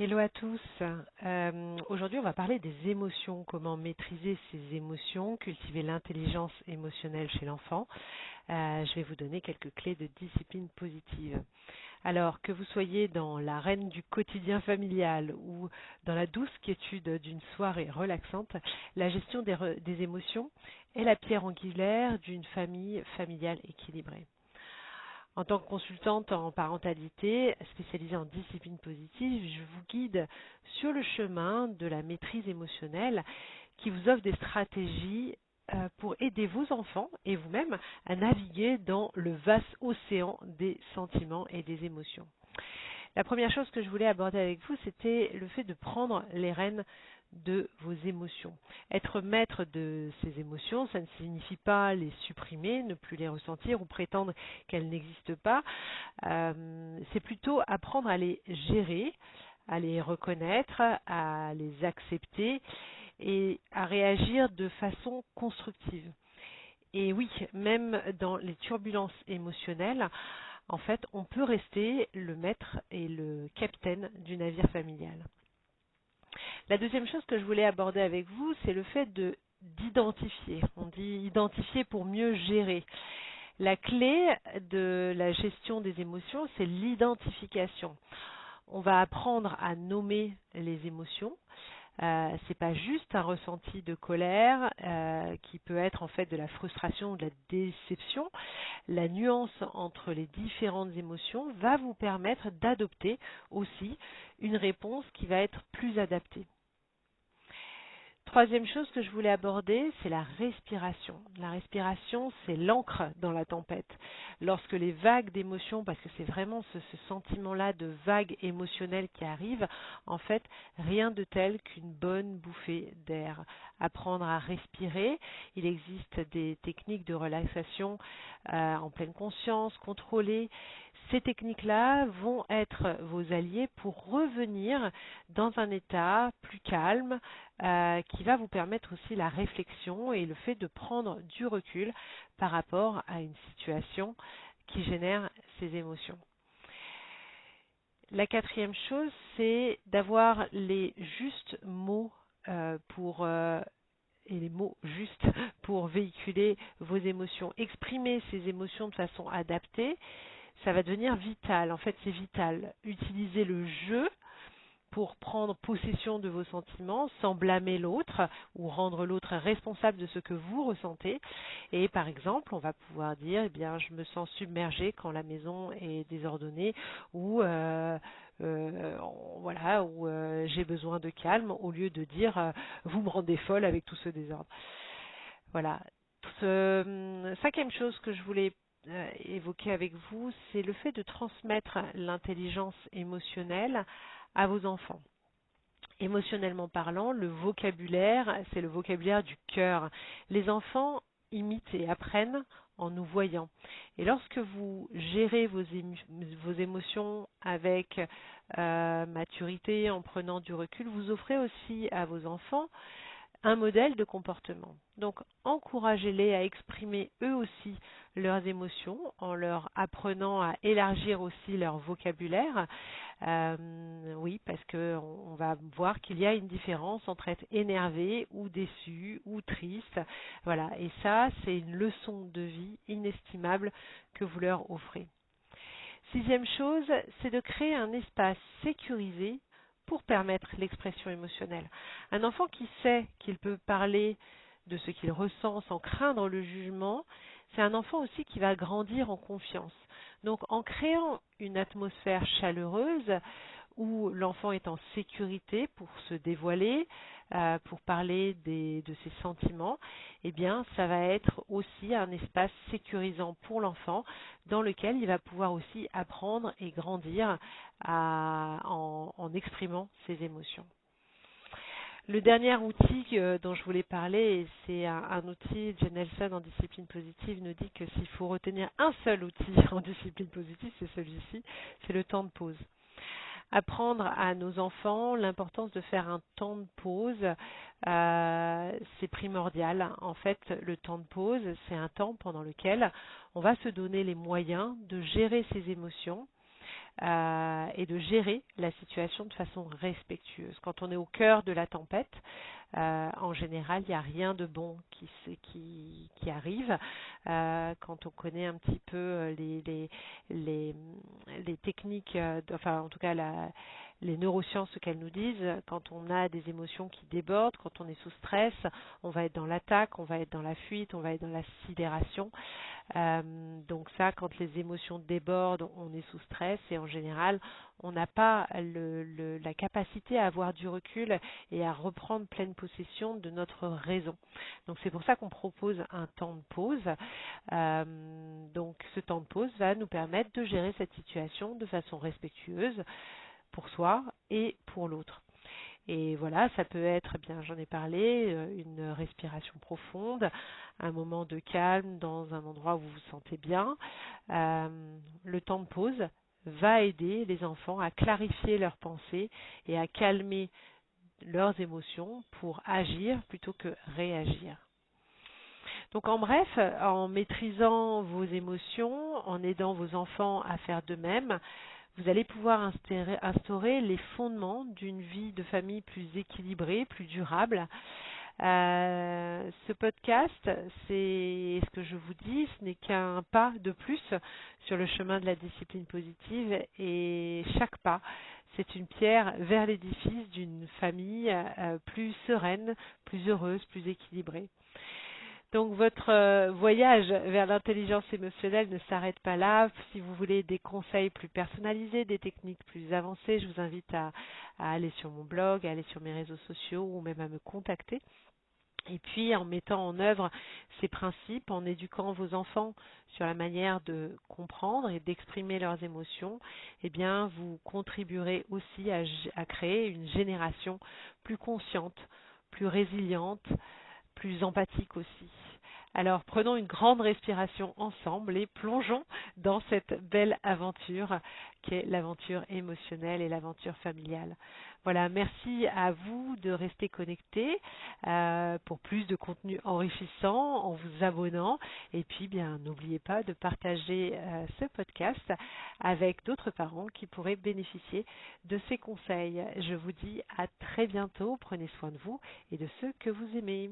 Hello à tous. Aujourd'hui, on va parler des émotions, comment maîtriser ses émotions, cultiver l'intelligence émotionnelle chez l'enfant. Je vais vous donner quelques clés de discipline positive. Alors, que vous soyez dans l'arène du quotidien familial ou dans la douce quiétude d'une soirée relaxante, la gestion des émotions est la pierre angulaire d'une famille familiale équilibrée. En tant que consultante en parentalité spécialisée en discipline positive, je vous guide sur le chemin de la maîtrise émotionnelle qui vous offre des stratégies pour aider vos enfants et vous-même à naviguer dans le vaste océan des sentiments et des émotions. La première chose que je voulais aborder avec vous, c'était le fait de prendre les rênes de vos émotions. Être maître de ces émotions, ça ne signifie pas les supprimer, ne plus les ressentir ou prétendre qu'elles n'existent pas. C'est plutôt apprendre à les gérer, à les reconnaître, à les accepter et à réagir de façon constructive. Et oui, même dans les turbulences émotionnelles, en fait, on peut rester le maître et le capitaine du navire familial. La deuxième chose que je voulais aborder avec vous, c'est le fait d'identifier. On dit identifier pour mieux gérer. La clé de la gestion des émotions, c'est l'identification. On va apprendre à nommer les émotions. C'est pas juste un ressenti de colère qui peut être en fait de la frustration ou de la déception. La nuance entre les différentes émotions va vous permettre d'adopter aussi une réponse qui va être plus adaptée. Troisième chose que je voulais aborder, c'est la respiration. La respiration, c'est l'encre dans la tempête. Lorsque les vagues d'émotions, parce que c'est vraiment ce sentiment-là de vague émotionnelle qui arrive, en fait, rien de tel qu'une bonne bouffée d'air. Apprendre à respirer. Il existe des techniques de relaxation en pleine conscience, contrôlées. Ces techniques-là vont être vos alliés pour revenir dans un état plus calme, qui va vous permettre aussi la réflexion et le fait de prendre du recul par rapport à une situation qui génère ces émotions. La quatrième chose, c'est d'avoir les justes mots et les mots justes pour véhiculer vos émotions. Exprimer ces émotions de façon adaptée, ça va devenir vital. En fait, c'est vital. Utilisez le jeu pour prendre possession de vos sentiments sans blâmer l'autre ou rendre l'autre responsable de ce que vous ressentez. Et par exemple, on va pouvoir dire, eh bien, je me sens submergée quand la maison est désordonnée ou voilà, ou j'ai besoin de calme au lieu de dire vous me rendez folle avec tout ce désordre. Voilà. Cinquième chose que je voulais évoquer avec vous, c'est le fait de transmettre l'intelligence émotionnelle à vos enfants. Émotionnellement parlant, le vocabulaire, c'est le vocabulaire du cœur. Les enfants imitent et apprennent en nous voyant. Et lorsque vous gérez vos émotions avec maturité, en prenant du recul, vous offrez aussi à vos enfants un modèle de comportement. Donc, encouragez-les à exprimer eux aussi leurs émotions en leur apprenant à élargir aussi leur vocabulaire. Oui, parce qu'on va voir qu'il y a une différence entre être énervé ou déçu ou triste. Voilà, et ça, c'est une leçon de vie inestimable que vous leur offrez. Sixième chose, c'est de créer un espace sécurisé pour permettre l'expression émotionnelle. Un enfant qui sait qu'il peut parler de ce qu'il ressent sans craindre le jugement, c'est un enfant aussi qui va grandir en confiance. Donc en créant une atmosphère chaleureuse où l'enfant est en sécurité pour se dévoiler, pour parler de ses sentiments, eh bien, ça va être aussi un espace sécurisant pour l'enfant dans lequel il va pouvoir aussi apprendre et grandir en exprimant ses émotions. Le dernier outil dont je voulais parler, c'est un outil, Jen Nelson en discipline positive nous dit que s'il faut retenir un seul outil en discipline positive, c'est celui-ci, c'est le temps de pause. Apprendre à nos enfants l'importance de faire un temps de pause, c'est primordial. En fait, le temps de pause, c'est un temps pendant lequel on va se donner les moyens de gérer ses émotions, et de gérer la situation de façon respectueuse. Quand on est au cœur de la tempête, en général, il n'y a rien de bon qui arrive. Quand on connaît un petit peu les techniques, enfin en tout cas les neurosciences, ce qu'elles nous disent, quand on a des émotions qui débordent, quand on est sous stress, on va être dans l'attaque, on va être dans la fuite, on va être dans la sidération. Donc ça, quand les émotions débordent, on est sous stress et en général, on n'a pas la capacité à avoir du recul et à reprendre pleine possession de notre raison. Donc c'est pour ça qu'on propose un temps de pause. Donc ce temps de pause va nous permettre de gérer cette situation de façon respectueuse pour soi et pour l'autre. Et voilà, ça peut être, eh bien, j'en ai parlé, une respiration profonde, un moment de calme dans un endroit où vous vous sentez bien. Le temps de pause va aider les enfants à clarifier leurs pensées et à calmer leurs émotions pour agir plutôt que réagir. Donc en bref, en maîtrisant vos émotions, en aidant vos enfants à faire de même, vous allez pouvoir instaurer les fondements d'une vie de famille plus équilibrée, plus durable. Ce podcast, c'est ce que je vous dis, ce n'est qu'un pas de plus sur le chemin de la discipline positive et chaque pas, c'est une pierre vers l'édifice d'une famille plus sereine, plus heureuse, plus équilibrée. Donc votre voyage vers l'intelligence émotionnelle ne s'arrête pas là. Si vous voulez des conseils plus personnalisés, des techniques plus avancées, je vous invite à aller sur mon blog, à aller sur mes réseaux sociaux ou même à me contacter. Et puis en mettant en œuvre ces principes, en éduquant vos enfants sur la manière de comprendre et d'exprimer leurs émotions, eh bien vous contribuerez aussi à créer une génération plus consciente, plus résiliente, plus empathique aussi. Alors prenons une grande respiration ensemble et plongeons dans cette belle aventure qui est l'aventure émotionnelle et l'aventure familiale. Voilà, merci à vous de rester connectés pour plus de contenu enrichissant en vous abonnant et puis bien n'oubliez pas de partager ce podcast avec d'autres parents qui pourraient bénéficier de ces conseils. Je vous dis à très bientôt, prenez soin de vous et de ceux que vous aimez.